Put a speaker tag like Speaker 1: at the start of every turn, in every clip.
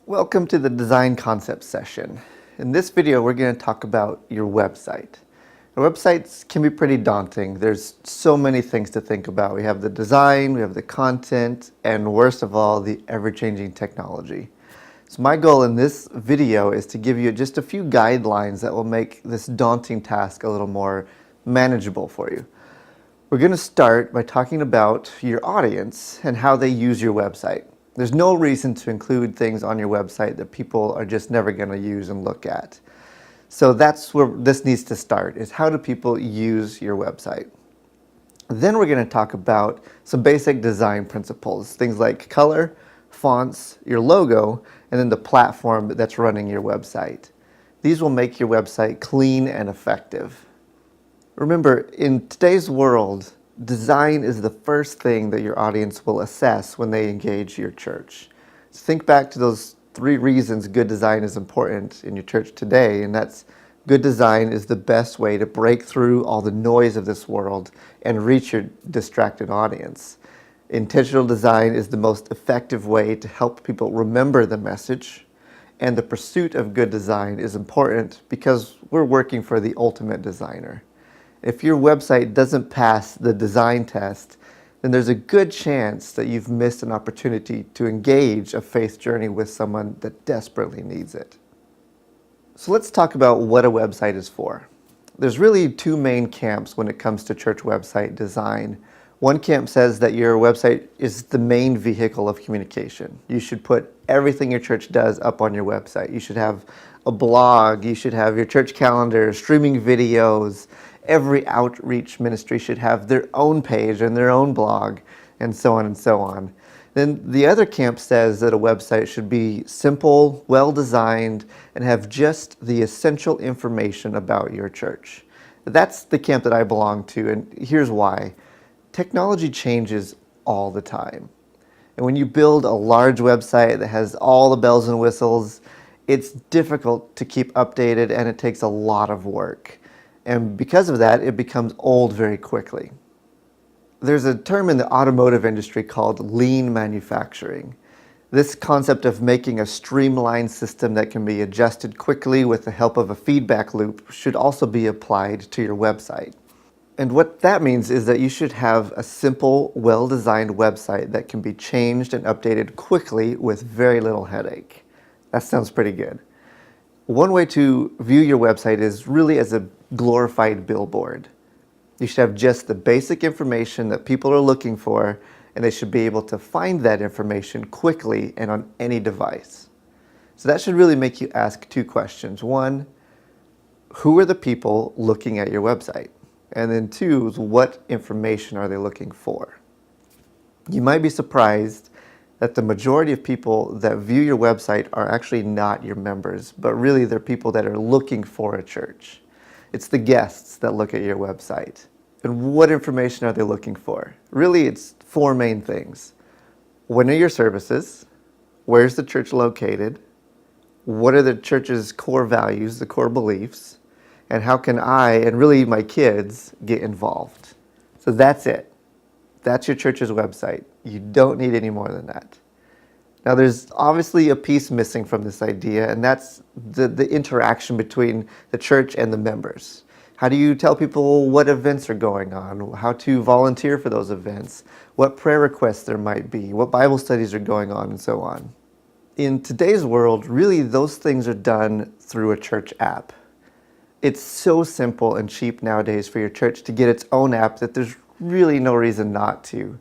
Speaker 1: Welcome to the design concept session. In this video, we're going to talk about your website. Now, websites can be pretty daunting. There's so many things to think about. We have the design, we have the content, and worst of all, the ever-changing technology. So my goal in this video is to give you just a few guidelines that will make this daunting task a little more manageable for you. We're going to start by talking about your audience and how they use your website. There's no reason to include things on your website that people are just never going to use and look at. So that's where this needs to start, is how do people use your website? Then we're going to talk about some basic design principles, things like color, fonts, your logo, and then the platform that's running your website. These will make your website clean and effective. Remember, in today's world, design is the first thing that your audience will assess when they engage your church. So think back to those 3 reasons good design is important in your church today, and that's good design is the best way to break through all the noise of this world and reach your distracted audience. Intentional design is the most effective way to help people remember the message, and the pursuit of good design is important because we're working for the ultimate designer. If your website doesn't pass the design test, then there's a good chance that you've missed an opportunity to engage a faith journey with someone that desperately needs it. So let's talk about what a website is for. There's really 2 main camps when it comes to church website design. One camp says that your website is the main vehicle of communication. You should put everything your church does up on your website. You should have a blog, you should have your church calendar, streaming videos. Every outreach ministry should have their own page and their own blog, and so on and so on. Then the other camp says that a website should be simple, well-designed, and have just the essential information about your church. That's the camp that I belong to, and here's why. Technology changes all the time. And when you build a large website that has all the bells and whistles, it's difficult to keep updated and it takes a lot of work. And because of that, it becomes old very quickly. There's a term in the automotive industry called lean manufacturing. This concept of making a streamlined system that can be adjusted quickly with the help of a feedback loop should also be applied to your website. And what that means is that you should have a simple, well-designed website that can be changed and updated quickly with very little headache. That sounds pretty good. One way to view your website is really as a glorified billboard. You should have just the basic information that people are looking for, and they should be able to find that information quickly and on any device. So that should really make you ask 2 questions. 1, who are the people looking at your website? And then 2, what information are they looking for? You might be surprised that the majority of people that view your website are actually not your members, but really they're people that are looking for a church. It's the guests that look at your website. And what information are they looking for? Really, it's 4 main things. When are your services? Where's the church located? What are the church's core values, the core beliefs? And how can I, and really my kids, get involved? So that's it. That's your church's website. You don't need any more than that. Now there's obviously a piece missing from this idea, and that's the interaction between the church and the members. How do you tell people what events are going on, how to volunteer for those events, what prayer requests there might be, what Bible studies are going on, and so on. In today's world, really those things are done through a church app. It's so simple and cheap nowadays for your church to get its own app that there's really no reason not to.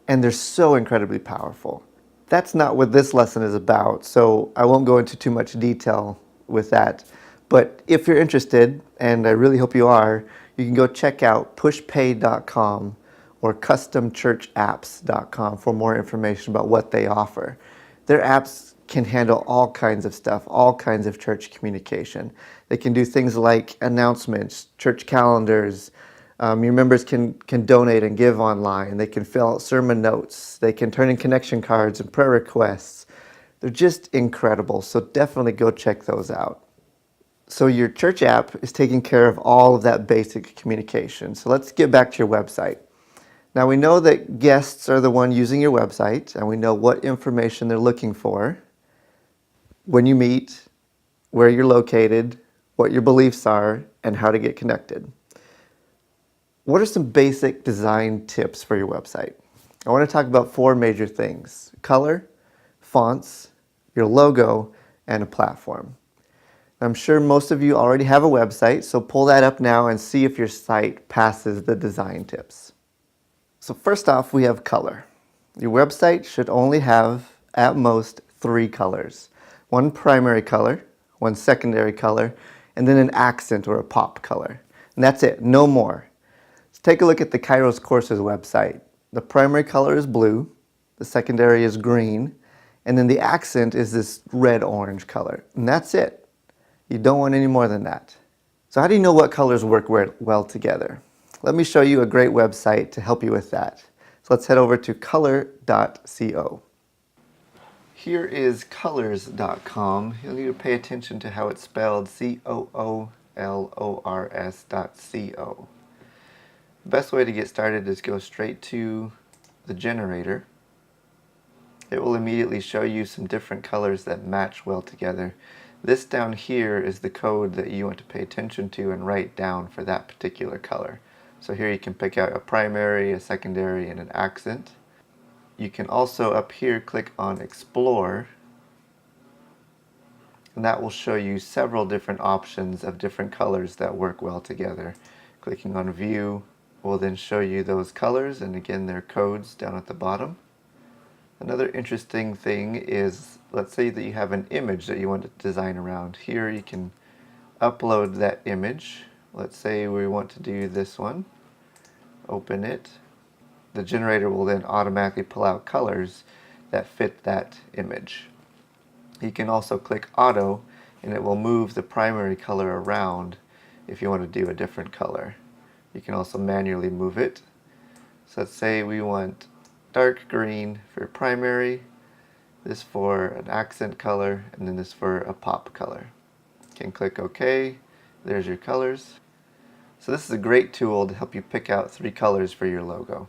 Speaker 1: And they're so incredibly powerful. That's not what this lesson is about, so I won't go into too much detail with that. But if you're interested, and I really hope you are, you can go check out pushpay.com or customchurchapps.com for more information about what they offer. Their apps can handle all kinds of stuff, all kinds of church communication. They can do things like announcements, church calendars. Your members can donate and give online. They can fill out sermon notes. They can turn in connection cards and prayer requests. They're just incredible, so definitely go check those out. So your church app is taking care of all of that basic communication. So let's get back to your website. Now we know that guests are the one using your website, and we know what information they're looking for. when you meet, where you're located, what your beliefs are, and how to get connected. What are some basic design tips for your website? I want to talk about 4 major things: color, fonts, your logo, and a platform. I'm sure most of you already have a website, so pull that up now and see if your site passes the design tips. So first off, we have color. Your website should only have, at most, 3 colors. One primary color, one secondary color, and then an accent or a pop color. And that's it, no more. Let's take a look at the Kairos Courses website. The primary color is blue, the secondary is green, and then the accent is this red-orange color. And that's it. You don't want any more than that. So how do you know what colors work well together? Let me show you a great website to help you with that. So let's head over to color.co. Here is colors.com. You'll need to pay attention to how it's spelled, COOLORS.co. The best way to get started is go straight to the generator. It will immediately show you some different colors that match well together. This down here is the code that you want to pay attention to and write down for that particular color. So here you can pick out a primary, a secondary, and an accent. You can also up here click on Explore, and that will show you several different options of different colors that work well together. Clicking on View will then show you those colors, and again their codes down at the bottom. Another interesting thing is, let's say that you have an image that you want to design around. Here you can upload that image. Let's say we want to do this one. Open it. The generator will then automatically pull out colors that fit that image. You can also click Auto, and it will move the primary color around if you want to do a different color. You can also manually move it. So let's say we want dark green for primary, this for an accent color, and then this for a pop color. You can click OK. There's your colors. So this is a great tool to help you pick out 3 colors for your logo.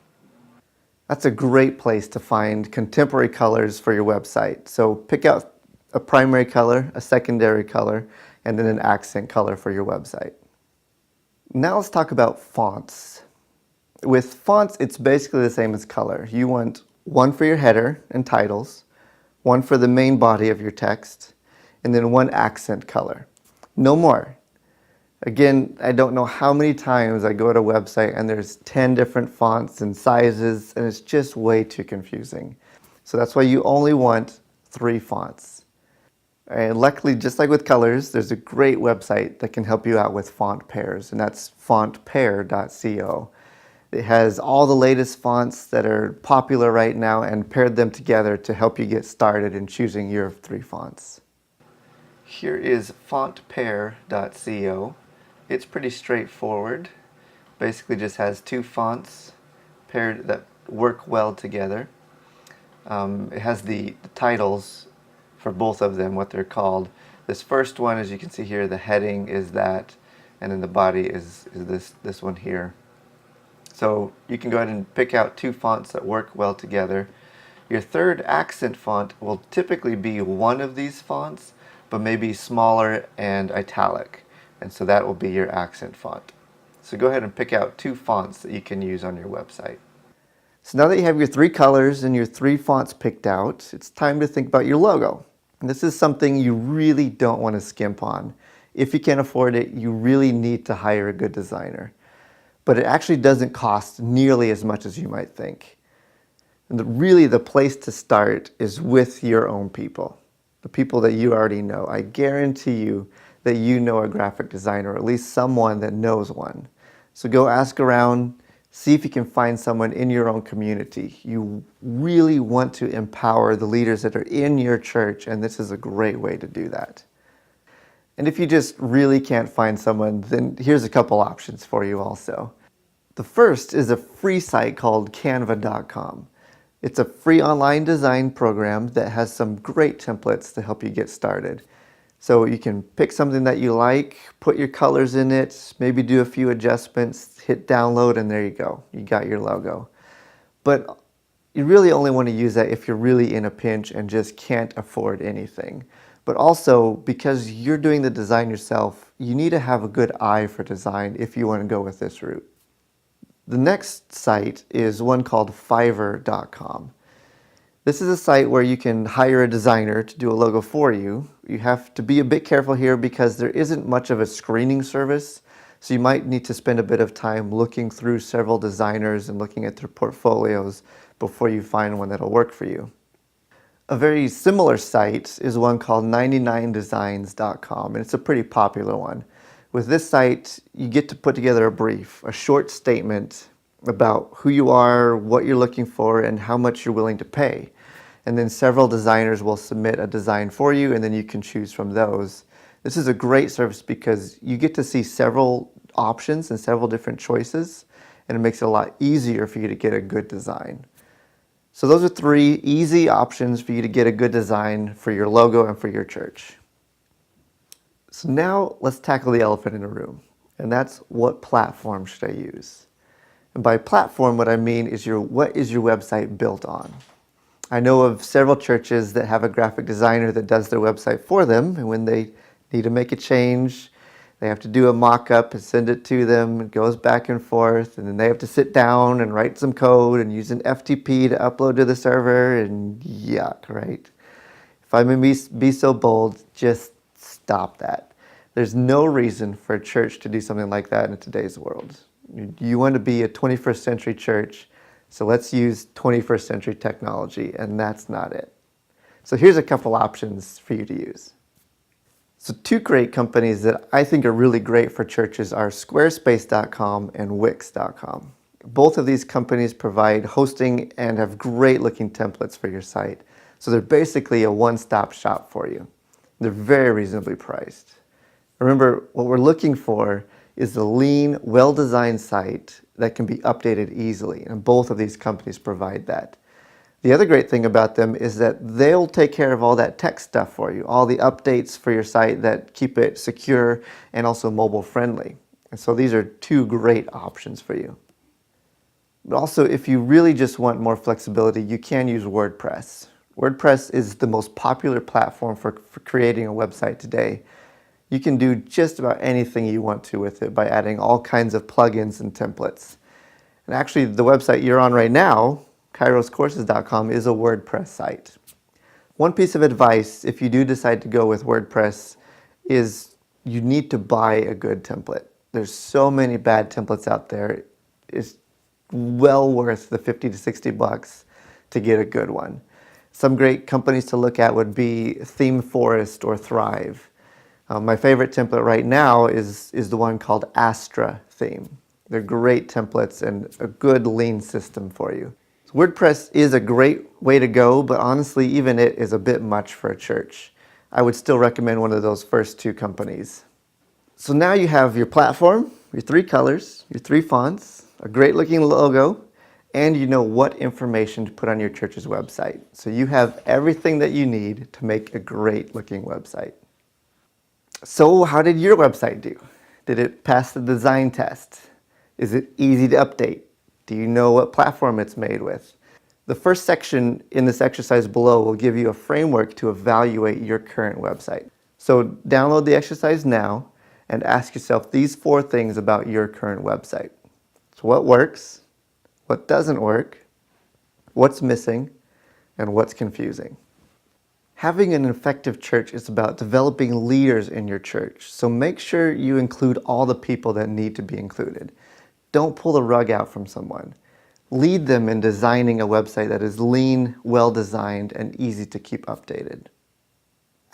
Speaker 1: That's a great place to find contemporary colors for your website. So pick out a primary color, a secondary color, and then an accent color for your website. Now let's talk about fonts. With fonts, it's basically the same as color. You want one for your header and titles, one for the main body of your text, and then one accent color. No more. Again, I don't know how many times I go to a website and there's 10 different fonts and sizes, and it's just way too confusing. So that's why you only want 3 fonts. And luckily, just like with colors, there's a great website that can help you out with font pairs, and that's fontpair.co. It has all the latest fonts that are popular right now and paired them together to help you get started in choosing your 3 fonts. Here is fontpair.co. It's pretty straightforward. Basically just has 2 fonts paired that work well together. It has the titles for both of them, what they're called. This first one, as you can see here, the heading is that, and then the body is this one here. So you can go ahead and pick out 2 fonts that work well together. Your third accent font will typically be one of these fonts, but maybe smaller and italic. And so that will be your accent font. So go ahead and pick out 2 fonts that you can use on your website. So now that you have your 3 colors and your 3 fonts picked out, it's time to think about your logo. And this is something you really don't want to skimp on. If you can't afford it, you really need to hire a good designer. But it actually doesn't cost nearly as much as you might think. And really the place to start is with your own people, the people that you already know. I guarantee you that you know a graphic designer, or at least someone that knows one. So go ask around, see if you can find someone in your own community. You really want to empower the leaders that are in your church, and this is a great way to do that. And if you just really can't find someone, then here's a couple options for you also. The first is a free site called canva.com. It's a free online design program that has some great templates to help you get started. So you can pick something that you like, put your colors in it, maybe do a few adjustments, hit download, and there you go. You got your logo. But you really only want to use that if you're really in a pinch and just can't afford anything. But also, because you're doing the design yourself, you need to have a good eye for design if you want to go with this route. The next site is one called Fiverr.com. This is a site where you can hire a designer to do a logo for you. You have to be a bit careful here because there isn't much of a screening service, so you might need to spend a bit of time looking through several designers and looking at their portfolios before you find one that'll work for you. A very similar site is one called 99designs.com, and it's a pretty popular one. With this site, you get to put together a brief, a short statement about who you are, what you're looking for, and how much you're willing to pay. And then several designers will submit a design for you, and then you can choose from those. This is a great service because you get to see several options and several different choices, and it makes it a lot easier for you to get a good design. So those are 3 easy options for you to get a good design for your logo and for your church. So now let's tackle the elephant in the room, and that's what platform should I use? And by platform, what I mean is what is your website built on? I know of several churches that have a graphic designer that does their website for them, and when they need to make a change, they have to do a mock-up and send it to them. It goes back and forth, and then they have to sit down and write some code and use an FTP to upload to the server, and yuck, right? If I may be so bold, just stop that. There's no reason for a church to do something like that in today's world. You want to be a 21st century church, so let's use 21st century technology, and that's not it. So here's a couple options for you to use. So 2 great companies that I think are really great for churches are Squarespace.com and Wix.com. Both of these companies provide hosting and have great looking templates for your site. So they're basically a one-stop shop for you. They're very reasonably priced. Remember, what we're looking for is a lean, well-designed site that can be updated easily, and both of these companies provide that. The other great thing about them is that they'll take care of all that tech stuff for you, all the updates for your site that keep it secure and also mobile friendly. And so these are 2 great options for you. But also, if you really just want more flexibility, you can use WordPress. WordPress is the most popular platform for creating a website today. You can do just about anything you want to with it by adding all kinds of plugins and templates. And actually, the website you're on right now, kairoscourses.com, is a WordPress site. One piece of advice, if you do decide to go with WordPress, is you need to buy a good template. There's so many bad templates out there. It's well worth the 50 to 60 bucks to get a good one. Some great companies to look at would be ThemeForest or Thrive. My favorite template right now is the one called Astra Theme. They're great templates and a good lean system for you. So WordPress is a great way to go, but honestly, even it is a bit much for a church. I would still recommend one of those first 2 companies. So now you have your platform, your 3 colors, your 3 fonts, a great looking logo, and you know what information to put on your church's website. So you have everything that you need to make a great looking website. So how did your website do? Did it pass the design test? Is it easy to update? Do you know what platform it's made with? The first section in this exercise below will give you a framework to evaluate your current website. So download the exercise now and ask yourself these 4 things about your current website. So what works? What doesn't work? What's missing? And what's confusing? Having an effective church is about developing leaders in your church, so make sure you include all the people that need to be included. Don't pull the rug out from someone. Lead them in designing a website that is lean, well-designed, and easy to keep updated.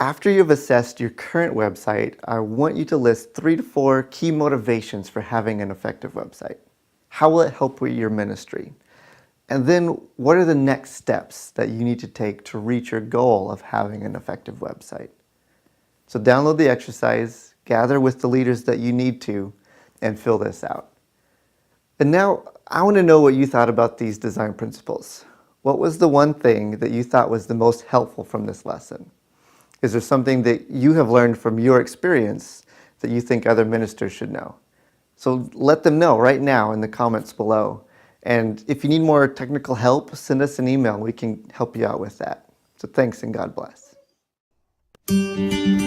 Speaker 1: After you've assessed your current website, I want you to list 3 to 4 key motivations for having an effective website. How will it help with your ministry? And then what are the next steps that you need to take to reach your goal of having an effective website? So download the exercise, gather with the leaders that you need to, and fill this out. And now I want to know what you thought about these design principles. What was the one thing that you thought was the most helpful from this lesson? Is there something that you have learned from your experience that you think other ministers should know? So let them know right now in the comments below. And if you need more technical help, send us an email. We can help you out with that. So thanks and God bless. you.